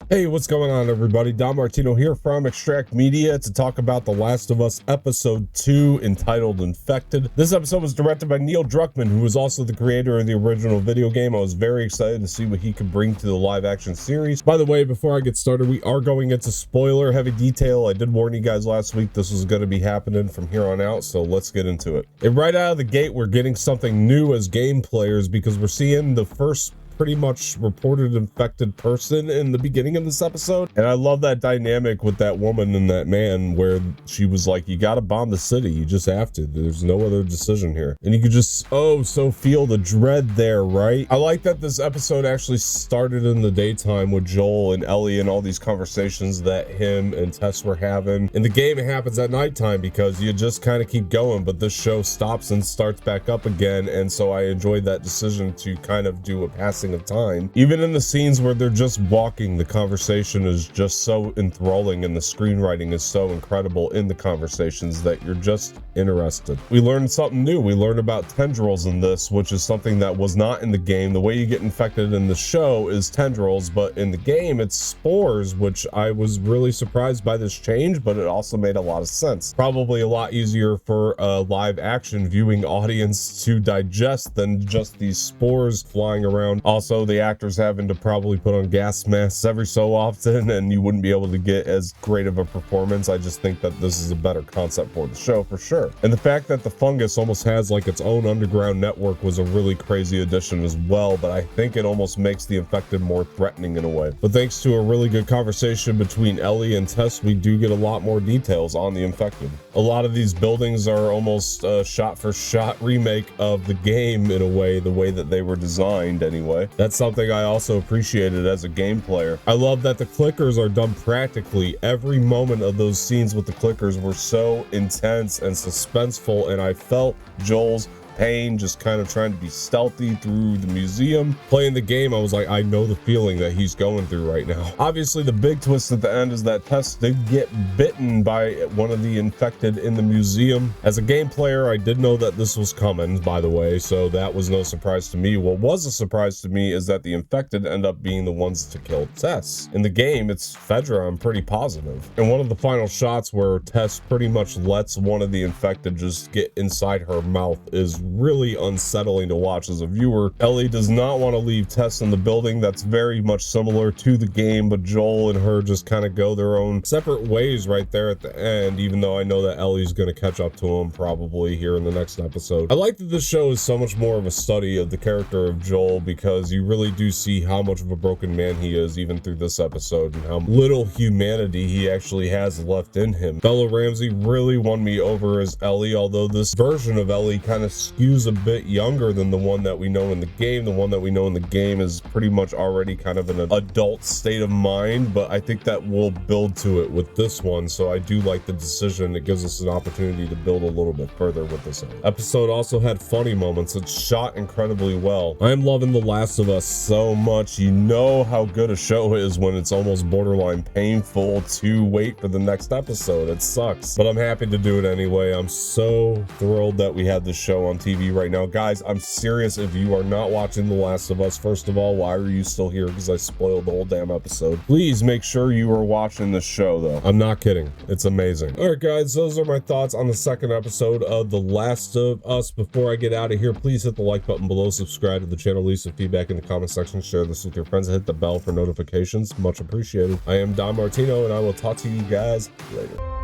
Hey, what's going on, everybody? Don Martino here from Extract Media to talk about The Last of Us Episode 2, entitled Infected. This episode was directed by Neil Druckmann, who was also the creator of the original video game. I was very excited to see what he could bring to the live-action series. By the way, before I get started, we are going into spoiler-heavy detail. I did warn you guys last week this was going to be happening from here on out, so let's get into it. And right out of the gate, we're getting something new as game players because we're seeing the first pretty much reported infected person in the beginning of this episode, and I love that dynamic with that woman and that man where she was like, you gotta bomb the city, you just have to, there's no other decision here. And you could just so feel the dread there, right? I like that this episode actually started in the daytime with Joel and Ellie and all these conversations that him and Tess were having. In the game it happens at nighttime because you just kind of keep going, but this show stops and starts back up again, and so I enjoyed that decision to kind of do a passing of time. Even in the scenes where they're just walking, the conversation is just so enthralling and the screenwriting is so incredible in the conversations that you're just interested. We learned something new. We learned about tendrils in this, which is something that was not in the game. The way you get infected in the show is tendrils, but in the game it's spores, which I was really surprised by this change, but it also made a lot of sense. Probably a lot easier for a live action viewing audience to digest than just these spores flying around. Also, the actors having to probably put on gas masks every so often, and you wouldn't be able to get as great of a performance. I just think that this is a better concept for the show, for sure. And the fact that the fungus almost has like its own underground network was a really crazy addition as well, but I think it almost makes the infected more threatening in a way. But thanks to a really good conversation between Ellie and Tess, we do get a lot more details on the infected. A lot of these buildings are almost a shot-for-shot remake of the game in a way, the way that they were designed anyway. That's something I also appreciated as a game player. I love that the clickers are done practically. Every moment of those scenes with the clickers were so intense and suspenseful, and I felt Joel's pain just kind of trying to be stealthy through the museum. Playing the game, I was like, I know the feeling that he's going through right now. Obviously, the big twist at the end is that Tess did get bitten by one of the infected in the museum. As a game player, I did know that this was coming, by the way, so that was no surprise to me. What was a surprise to me is that the infected end up being the ones to kill Tess. In the game, it's Fedra, I'm pretty positive. And one of the final shots where Tess pretty much lets one of the infected just get inside her mouth is really unsettling to watch as a viewer. Ellie does not want to leave Tess in the building. That's very much similar to the game, but Joel and her just kind of go their own separate ways right there at the end, even though I know that Ellie's going to catch up to him probably here in the next episode. I like that this show is so much more of a study of the character of Joel because you really do see how much of a broken man he is even through this episode and how little humanity he actually has left in him. Bella Ramsey really won me over as Ellie, although this version of Ellie kind of skews a bit younger than the one that we know in the game. The one that we know in the game is pretty much already kind of an adult state of mind, but I think that we'll build to it with this one, so I do like the decision. It gives us an opportunity to build a little bit further with this episode. Also had funny moments. It's shot incredibly well. I am loving The Last of Us so much. You know how good a show is when it's almost borderline painful to wait for the next episode. It sucks, but I'm happy to do it anyway. I'm so thrilled that we had this show on TV right now. Guys, I'm serious. If you are not watching The Last of Us, first of all, why are you still here? Because I spoiled the whole damn episode. Please make sure you are watching this show, though. I'm not kidding. It's amazing. All right, guys, those are my thoughts on the second episode of The Last of Us. Before I get out of here, please hit the like button below, subscribe to the channel, leave some feedback in the comment section, share this with your friends, and hit the bell for notifications. Much appreciated. I am Don Martino, and I will talk to you guys later.